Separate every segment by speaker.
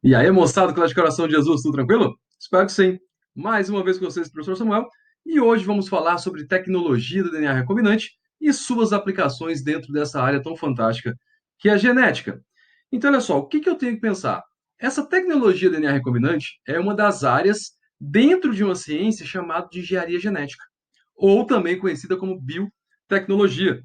Speaker 1: E aí, moçada, que lá de coração de Jesus, tudo tranquilo? Espero que sim. Mais uma vez com vocês, professor Samuel, e hoje vamos falar sobre tecnologia do DNA recombinante e suas aplicações dentro dessa área tão fantástica que é a genética. Então, olha só, o que eu tenho que pensar? Essa tecnologia do DNA recombinante é uma das áreas dentro de uma ciência chamada de engenharia genética, ou também conhecida como biotecnologia.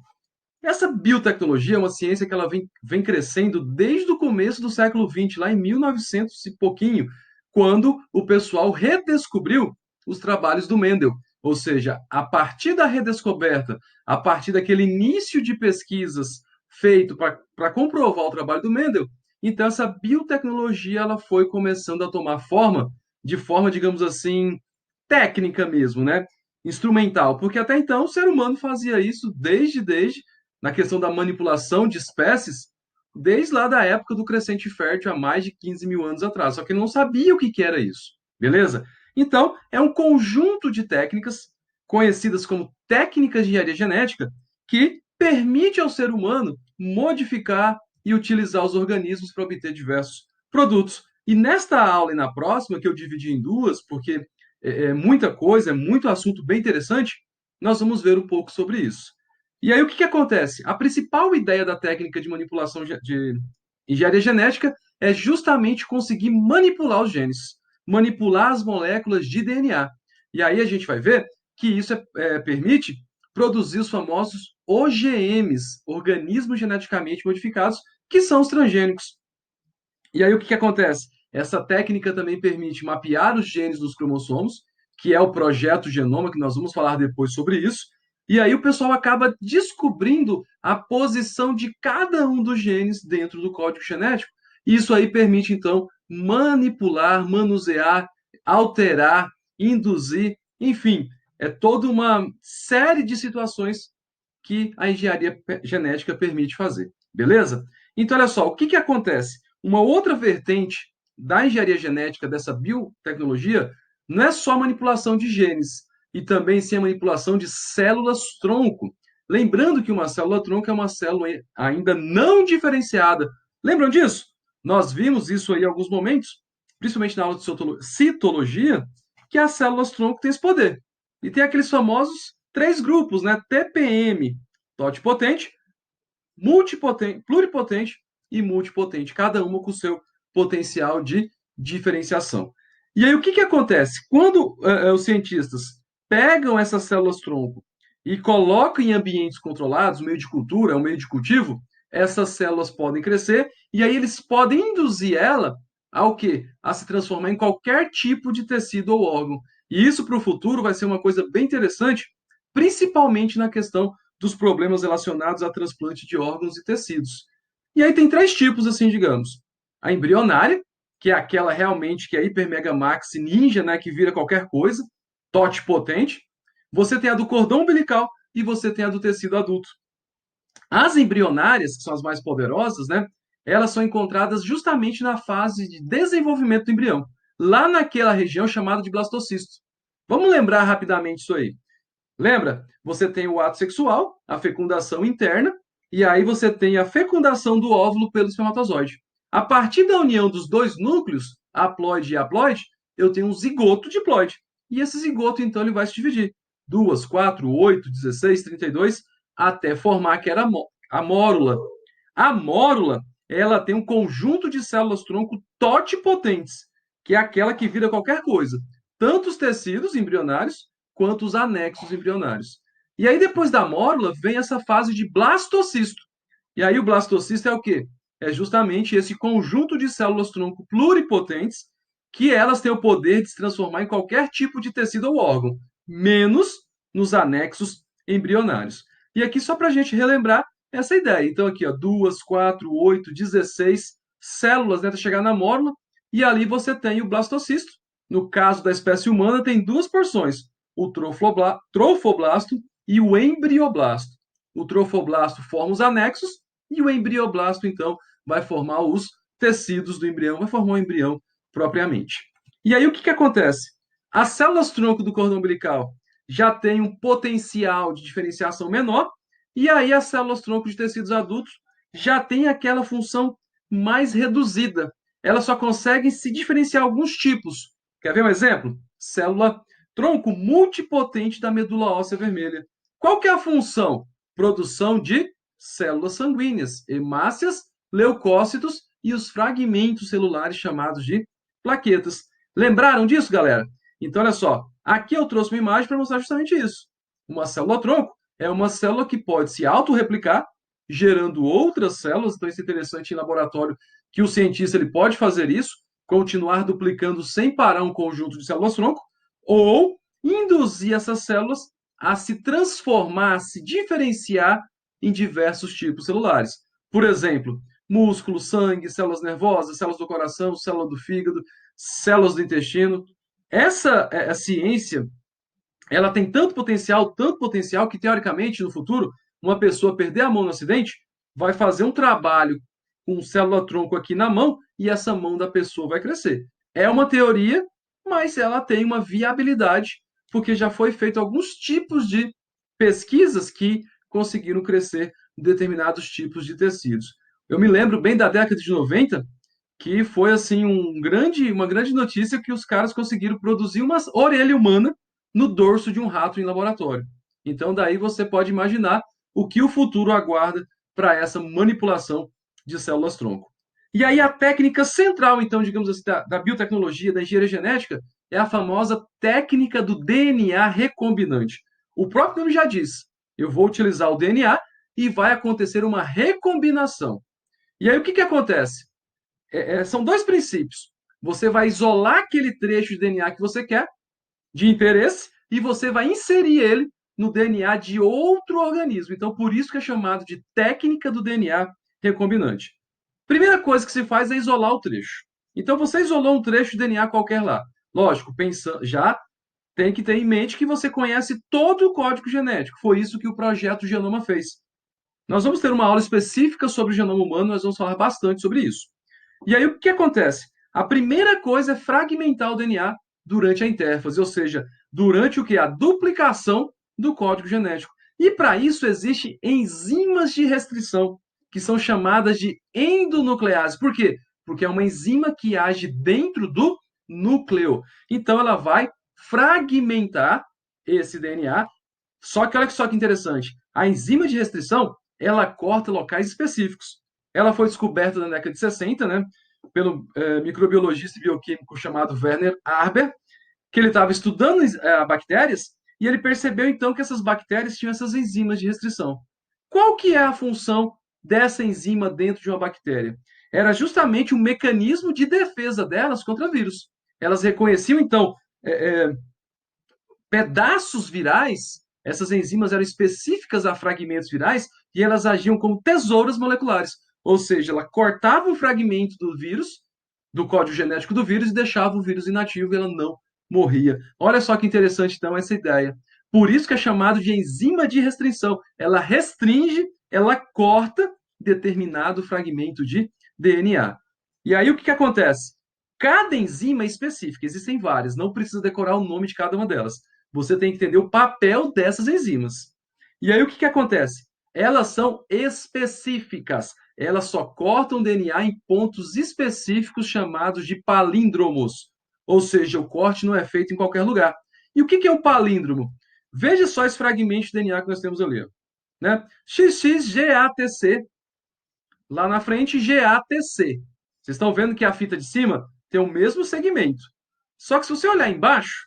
Speaker 1: Essa biotecnologia é uma ciência que ela vem crescendo desde o começo do século XX, lá em 1900 e pouquinho, quando o pessoal redescobriu os trabalhos do Mendel. Ou seja, a partir da redescoberta, a partir daquele início de pesquisas feito para comprovar o trabalho do Mendel, então essa biotecnologia ela foi começando a tomar forma, de forma, digamos assim, técnica mesmo, né? Instrumental, porque até então o ser humano fazia isso desde na questão da manipulação de espécies, desde lá da época do crescente fértil, há mais de 15 mil anos atrás. Só que não sabia o que era isso, beleza? Então, é um conjunto de técnicas, conhecidas como técnicas de engenharia genética, que permite ao ser humano modificar e utilizar os organismos para obter diversos produtos. E nesta aula e na próxima, que eu dividi em duas, porque é muita coisa, é muito assunto bem interessante, nós vamos ver um pouco sobre isso. E aí o que acontece? A principal ideia da técnica de manipulação de engenharia genética é justamente conseguir manipular os genes, manipular as moléculas de DNA. E aí a gente vai ver que isso permite produzir os famosos OGMs, organismos geneticamente modificados, que são os transgênicos. E aí o que acontece? Essa técnica também permite mapear os genes dos cromossomos, que é o projeto Genoma, que nós vamos falar depois sobre isso. E aí o pessoal acaba descobrindo a posição de cada um dos genes dentro do código genético. Isso aí permite, então, manipular, manusear, alterar, induzir, enfim, é toda uma série de situações que a engenharia genética permite fazer. Beleza? Então, olha só, o que acontece? Uma outra vertente da engenharia genética, dessa biotecnologia, não é só manipulação de genes, e também sim a manipulação de células-tronco. Lembrando que uma célula-tronco é uma célula ainda não diferenciada. Lembram disso? Nós vimos isso aí em alguns momentos, principalmente na aula de citologia, que as células-tronco têm esse poder. E tem aqueles famosos três grupos, né? TPM, totipotente, multipotente, pluripotente e multipotente, cada uma com o seu potencial de diferenciação. E aí o que acontece? Quando os cientistas pegam essas células-tronco e colocam em ambientes controlados, meio de cultura, um meio de cultivo, essas células podem crescer e aí eles podem induzir ela ao quê? A se transformar em qualquer tipo de tecido ou órgão. E isso para o futuro vai ser uma coisa bem interessante, principalmente na questão dos problemas relacionados a transplante de órgãos e tecidos. E aí tem três tipos, assim, digamos. A embrionária, que é aquela realmente que é hiper mega maxi ninja, né, que vira qualquer coisa, totipotente. Você tem a do cordão umbilical e você tem a do tecido adulto. As embrionárias, que são as mais poderosas, né, elas são encontradas justamente na fase de desenvolvimento do embrião, lá naquela região chamada de blastocisto. Vamos lembrar rapidamente isso aí. Lembra? Você tem o ato sexual, a fecundação interna, e aí você tem a fecundação do óvulo pelo espermatozoide. A partir da união dos dois núcleos, haploide e haploide, eu tenho um zigoto diploide. E esse zigoto, então, ele vai se dividir. 2, 4, 8, 16, 32, até formar que era a mórula. A mórula, ela tem um conjunto de células-tronco totipotentes, que é aquela que vira qualquer coisa. Tanto os tecidos embrionários, quanto os anexos embrionários. E aí, depois da mórula, vem essa fase de blastocisto. E aí, o blastocisto é o quê? É justamente esse conjunto de células-tronco pluripotentes que elas têm o poder de se transformar em qualquer tipo de tecido ou órgão, menos nos anexos embrionários. E aqui, só para a gente relembrar essa ideia. Então, aqui, ó, 2, 4, 8, 16 células, né, até chegar na mórula, e ali você tem o blastocisto. No caso da espécie humana, tem duas porções, o trofoblasto e o embrioblasto. O trofoblasto forma os anexos e o embrioblasto, então, vai formar os tecidos do embrião, vai formar o embrião propriamente. E aí o que acontece? As células-tronco do cordão umbilical já têm um potencial de diferenciação menor, e aí as células-tronco de tecidos adultos já têm aquela função mais reduzida, Elas só conseguem se diferenciar alguns tipos. Quer ver um exemplo? Célula tronco multipotente da medula óssea vermelha. Qual que é a função? Produção de células sanguíneas, hemácias, leucócitos e os fragmentos celulares chamados de plaquetas. Lembraram disso, galera? Então, olha só. Aqui eu trouxe uma imagem para mostrar justamente isso. Uma célula-tronco é uma célula que pode se autorreplicar, gerando outras células. Então, isso é interessante em laboratório, que o cientista ele pode fazer isso, continuar duplicando sem parar um conjunto de células-tronco, ou induzir essas células a se transformar, a se diferenciar em diversos tipos celulares. Por exemplo, músculo, sangue, células nervosas, células do coração, célula do fígado, células do intestino. Essa a ciência, ela tem tanto potencial que, teoricamente, no futuro, uma pessoa perder a mão no acidente vai fazer um trabalho com célula-tronco aqui na mão e essa mão da pessoa vai crescer. É uma teoria, mas ela tem uma viabilidade, porque já foi feito alguns tipos de pesquisas que conseguiram crescer determinados tipos de tecidos. Eu me lembro bem da década de 90, que foi assim uma grande notícia que os caras conseguiram produzir uma orelha humana no dorso de um rato em laboratório. Então daí você pode imaginar o que o futuro aguarda para essa manipulação de células-tronco. E aí a técnica central, então, digamos assim, da biotecnologia, da engenharia genética, é a famosa técnica do DNA recombinante. O próprio nome já diz, eu vou utilizar o DNA e vai acontecer uma recombinação. E aí o que acontece? São dois princípios. Você vai isolar aquele trecho de DNA que você quer, de interesse, e você vai inserir ele no DNA de outro organismo. Então, por isso que é chamado de técnica do DNA recombinante. Primeira coisa que se faz é isolar o trecho. Então, você isolou um trecho de DNA qualquer lá. Lógico, pensando, já tem que ter em mente que você conhece todo o código genético. Foi isso que o projeto Genoma fez. Nós vamos ter uma aula específica sobre o genoma humano, nós vamos falar bastante sobre isso. E aí o que acontece? A primeira coisa é fragmentar o DNA durante a intérfase, ou seja, durante o que? A duplicação do código genético. E para isso existem enzimas de restrição, que são chamadas de endonuclease. Por quê? Porque é uma enzima que age dentro do núcleo. Então ela vai fragmentar esse DNA. Só que olha só que interessante, a enzima de restrição, ela corta locais específicos. Ela foi descoberta na década de 60, né, pelo microbiologista e bioquímico chamado Werner Arber, que ele estava estudando bactérias e ele percebeu então que essas bactérias tinham essas enzimas de restrição. Qual que é a função dessa enzima dentro de uma bactéria? Era justamente um mecanismo de defesa delas contra vírus. Elas reconheciam então pedaços virais, essas enzimas eram específicas a fragmentos virais e elas agiam como tesouras moleculares. Ou seja, ela cortava um fragmento do vírus, do código genético do vírus, e deixava o vírus inativo e ela não morria. Olha só que interessante, então, essa ideia. Por isso que é chamado de enzima de restrição. Ela restringe, ela corta determinado fragmento de DNA. E aí o que acontece? Cada enzima é específica, existem várias, não precisa decorar o nome de cada uma delas. Você tem que entender o papel dessas enzimas. E aí o que acontece? Elas são específicas. Elas só cortam DNA em pontos específicos chamados de palíndromos. Ou seja, o corte não é feito em qualquer lugar. E o que é um palíndromo? Veja só esse fragmento de DNA que nós temos ali. Né? XXGATC. Lá na frente, GATC. Vocês estão vendo que a fita de cima tem o mesmo segmento. Só que se você olhar embaixo,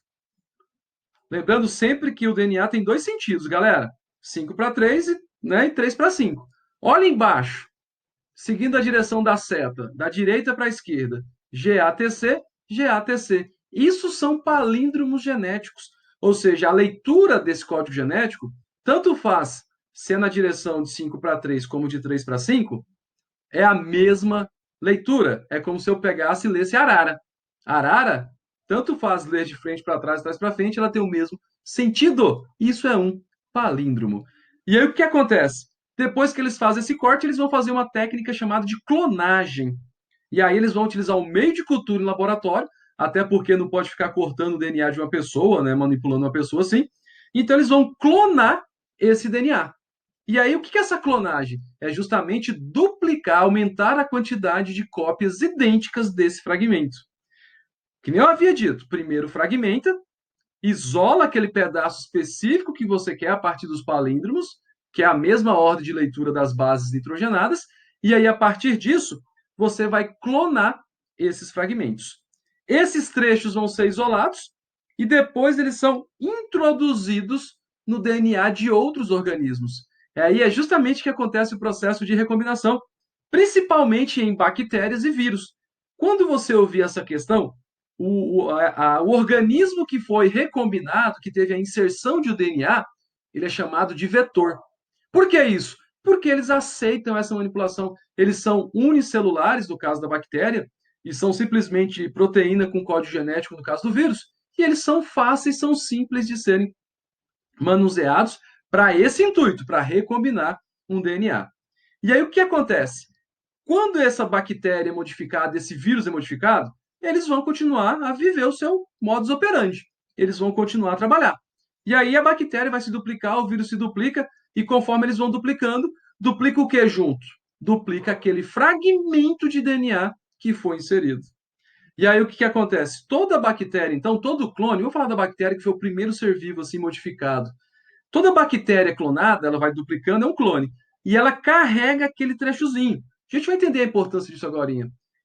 Speaker 1: lembrando sempre que o DNA tem dois sentidos, galera. 5 para 3 e 3 para 5. Olha embaixo, seguindo a direção da seta, da direita para a esquerda. GATC, GATC. Isso são palíndromos genéticos. Ou seja, a leitura desse código genético, tanto faz se é na direção de 5 para 3 como de 3 para 5, é a mesma leitura. É como se eu pegasse e lesse arara. Arara, tanto faz ler de frente para trás, trás para frente, ela tem o mesmo sentido. Isso é um palíndromo. E aí o que acontece? Depois que eles fazem esse corte, eles vão fazer uma técnica chamada de clonagem. E aí eles vão utilizar o meio de cultura em laboratório, até porque não pode ficar cortando o DNA de uma pessoa, né, manipulando uma pessoa assim. Então eles vão clonar esse DNA. E aí, o que é essa clonagem? É justamente duplicar, aumentar a quantidade de cópias idênticas desse fragmento. Que nem eu havia dito, primeiro fragmenta, isola aquele pedaço específico que você quer a partir dos palíndromos, que é a mesma ordem de leitura das bases nitrogenadas, e aí, a partir disso, você vai clonar esses fragmentos. Esses trechos vão ser isolados e depois eles são introduzidos no DNA de outros organismos. Aí é justamente que acontece o processo de recombinação, principalmente em bactérias e vírus. Quando você ouvir essa questão, o organismo que foi recombinado, que teve a inserção de DNA, ele é chamado de vetor. Por que isso? Porque eles aceitam essa manipulação. Eles são unicelulares, no caso da bactéria, e são simplesmente proteína com código genético, no caso do vírus, e eles são fáceis, são simples de serem manuseados para esse intuito, para recombinar um DNA. E aí o que acontece? Quando essa bactéria é modificada, esse vírus é modificado, eles vão continuar a viver o seu modus operandi. Eles vão continuar a trabalhar. E aí a bactéria vai se duplicar, o vírus se duplica, e conforme eles vão duplicando, duplica o que junto? Duplica aquele fragmento de DNA que foi inserido. E aí o que acontece? Toda bactéria, então, todo clone, vou falar da bactéria que foi o primeiro ser vivo assim modificado. Toda bactéria clonada, ela vai duplicando, é um clone. E ela carrega aquele trechozinho. A gente vai entender a importância disso agora.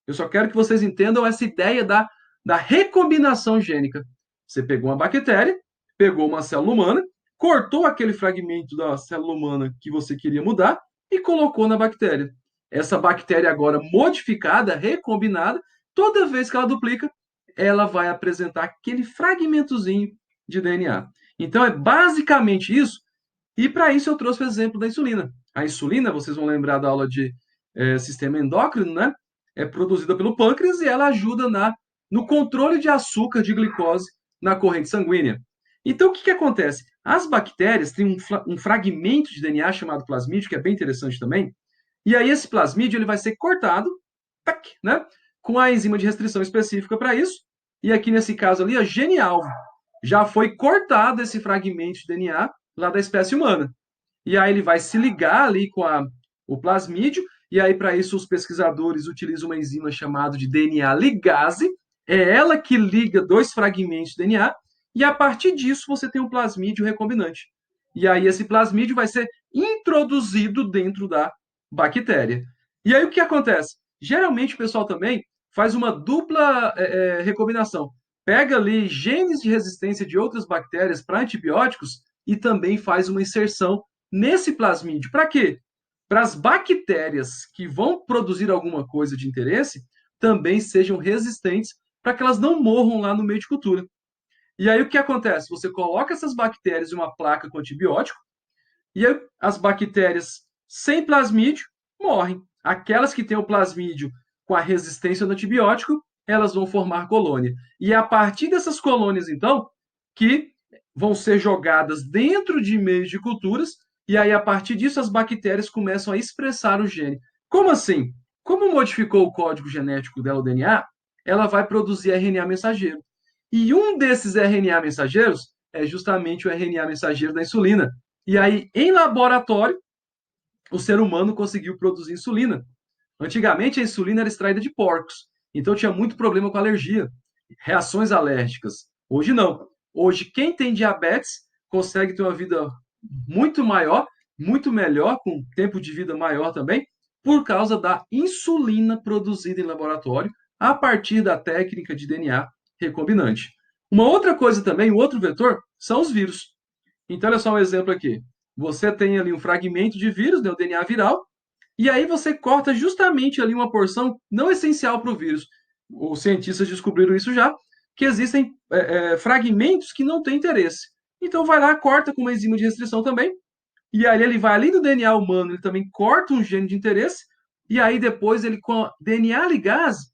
Speaker 1: Eu só quero que vocês entendam essa ideia da recombinação gênica. Você pegou uma bactéria, pegou uma célula humana, cortou aquele fragmento da célula humana que você queria mudar e colocou na bactéria. Essa bactéria agora modificada, recombinada, toda vez que ela duplica, ela vai apresentar aquele fragmentozinho de DNA. Então é basicamente isso. E para isso eu trouxe o exemplo da insulina. A insulina, vocês vão lembrar da aula de sistema endócrino, né? É produzida pelo pâncreas e ela ajuda no controle de açúcar, de glicose na corrente sanguínea. Então o que acontece? As bactérias têm um fragmento de DNA chamado plasmídio, que é bem interessante também. E aí esse plasmídio ele vai ser cortado, tac, né? Com a enzima de restrição específica para isso. E aqui nesse caso ali, a genial, já foi cortado esse fragmento de DNA lá da espécie humana. E aí ele vai se ligar ali com o plasmídio, e aí para isso os pesquisadores utilizam uma enzima chamada de DNA ligase, é ela que liga dois fragmentos de DNA, e a partir disso você tem um plasmídio recombinante. E aí esse plasmídio vai ser introduzido dentro da bactéria. E aí o que acontece? Geralmente o pessoal também faz uma dupla recombinação. Pega ali genes de resistência de outras bactérias para antibióticos e também faz uma inserção nesse plasmídio. Para quê? Para as bactérias que vão produzir alguma coisa de interesse também sejam resistentes, para que elas não morram lá no meio de cultura. E aí o que acontece? Você coloca essas bactérias em uma placa com antibiótico, e aí as bactérias sem plasmídio morrem. Aquelas que têm o plasmídio com a resistência do antibiótico, elas vão formar colônia. E é a partir dessas colônias, então, que vão ser jogadas dentro de meios de culturas, e aí, a partir disso, as bactérias começam a expressar o gene. Como assim? Como modificou o código genético dela, o DNA, ela vai produzir RNA mensageiro. E um desses RNA mensageiros é justamente o RNA mensageiro da insulina. E aí, em laboratório, o ser humano conseguiu produzir insulina. Antigamente, a insulina era extraída de porcos, então tinha muito problema com alergia, reações alérgicas. Hoje não. Hoje, quem tem diabetes consegue ter uma vida muito maior, muito melhor, com tempo de vida maior também, por causa da insulina produzida em laboratório a partir da técnica de DNA recombinante. Uma outra coisa também, um outro vetor, são os vírus. Então, olha só um exemplo aqui. Você tem ali um fragmento de vírus, né, o DNA viral, e aí você corta justamente ali uma porção não essencial para o vírus. Os cientistas descobriram isso já, que existem fragmentos que não têm interesse. Então vai lá, corta com uma enzima de restrição também, e aí ele vai ali no DNA humano, ele também corta um gene de interesse, e aí depois ele com a DNA ligase,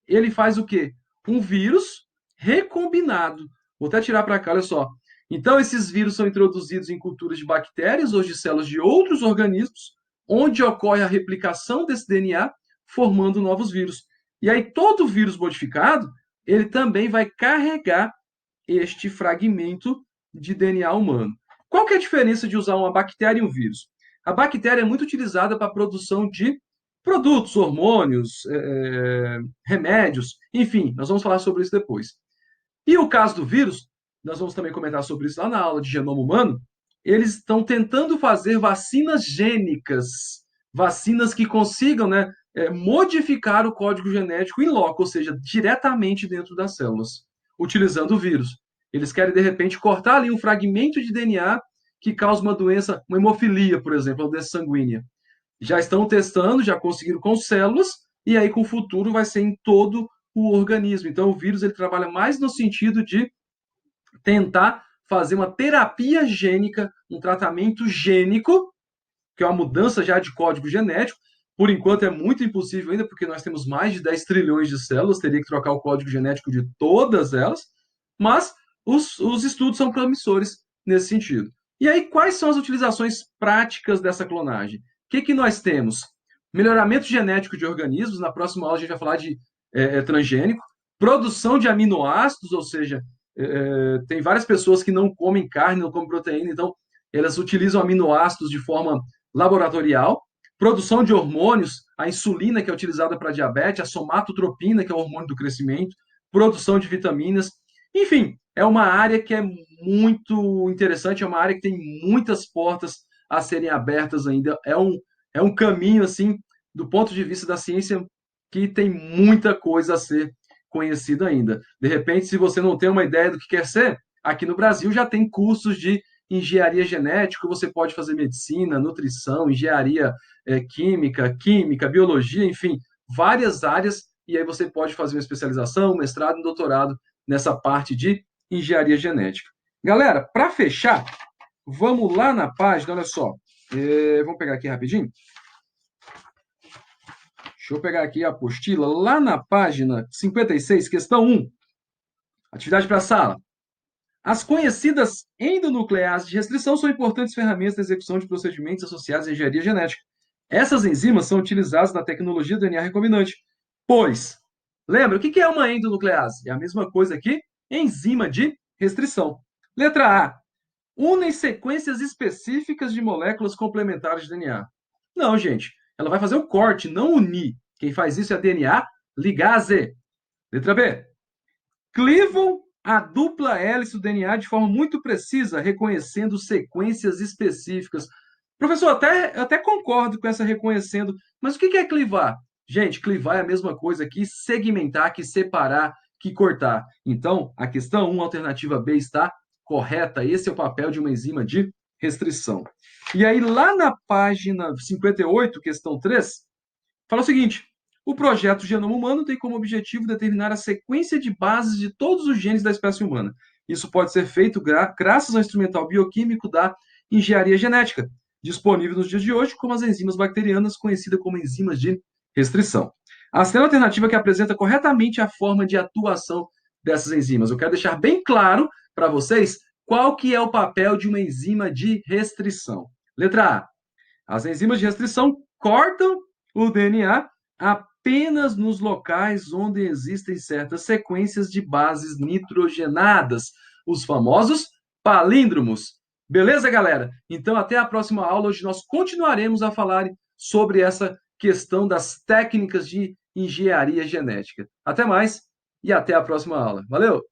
Speaker 1: ele faz o quê? Um vírus recombinado. Vou até tirar para cá, olha só. Então esses vírus são introduzidos em culturas de bactérias ou de células de outros organismos, onde ocorre a replicação desse DNA, formando novos vírus. E aí todo vírus modificado, ele também vai carregar este fragmento de DNA humano. Qual que é a diferença de usar uma bactéria e um vírus? A bactéria é muito utilizada para a produção de produtos, hormônios, remédios, enfim, nós vamos falar sobre isso depois. E o caso do vírus, nós vamos também comentar sobre isso lá na aula de genoma humano, eles estão tentando fazer vacinas gênicas, vacinas que consigam, né, modificar o código genético in loco, ou seja, diretamente dentro das células, utilizando o vírus. Eles querem, de repente, cortar ali um fragmento de DNA que causa uma doença, uma hemofilia, por exemplo, uma doença sanguínea. Já estão testando, já conseguiram com células, e aí com o futuro vai ser em todo o organismo. Então, o vírus ele trabalha mais no sentido de tentar fazer uma terapia gênica, um tratamento gênico, que é uma mudança já de código genético. Por enquanto é muito impossível ainda, porque nós temos mais de 10 trilhões de células, teria que trocar o código genético de todas elas, mas os estudos são promissores nesse sentido. E aí, quais são as utilizações práticas dessa clonagem? O que nós temos? Melhoramento genético de organismos, na próxima aula a gente vai falar de transgênico, produção de aminoácidos, ou seja, tem várias pessoas que não comem carne, não comem proteína, então elas utilizam aminoácidos de forma laboratorial, produção de hormônios, a insulina, que é utilizada para diabetes, a somatotropina, que é o hormônio do crescimento, produção de vitaminas. Enfim, é uma área que é muito interessante, é uma área que tem muitas portas a serem abertas ainda. É um caminho, assim, do ponto de vista da ciência, que tem muita coisa a ser conhecida ainda. De repente, se você não tem uma ideia do que quer ser, aqui no Brasil já tem cursos de engenharia genética, você pode fazer medicina, nutrição, engenharia química, biologia, enfim, várias áreas, e aí você pode fazer uma especialização, um mestrado, um doutorado nessa parte de engenharia genética. Galera, para fechar, vamos lá na página, olha só, vamos pegar aqui rapidinho. Deixa eu pegar aqui a apostila, lá na página 56, questão 1, atividade para a sala. As conhecidas endonucleases de restrição são importantes ferramentas de execução de procedimentos associados à engenharia genética. Essas enzimas são utilizadas na tecnologia do DNA recombinante, pois, lembra, o que é uma endonuclease? É a mesma coisa que enzima de restrição. Letra A. Unem sequências específicas de moléculas complementares de DNA. Não, gente. Ela vai fazer o corte, não unir. Quem faz isso é a DNA ligase. Letra B. Clivam a dupla hélice do DNA de forma muito precisa, reconhecendo sequências específicas. Professor, até concordo com essa reconhecendo, mas o que é clivar? Gente, clivar é a mesma coisa que segmentar, que separar, que cortar. Então, a questão 1, alternativa B, está correta. Esse é o papel de uma enzima de restrição. E aí, lá na página 58, questão 3, fala o seguinte: o projeto Genoma Humano tem como objetivo determinar a sequência de bases de todos os genes da espécie humana. Isso pode ser feito graças ao instrumental bioquímico da engenharia genética, disponível nos dias de hoje, como as enzimas bacterianas, conhecidas como enzimas de restrição. A segunda alternativa que apresenta corretamente a forma de atuação dessas enzimas. Eu quero deixar bem claro para vocês qual que é o papel de uma enzima de restrição. Letra A. As enzimas de restrição cortam o DNA apenas nos locais onde existem certas sequências de bases nitrogenadas, os famosos palíndromos. Beleza, galera? Então, até a próxima aula, onde nós continuaremos a falar sobre essa questão das técnicas de engenharia genética. Até mais e até a próxima aula. Valeu!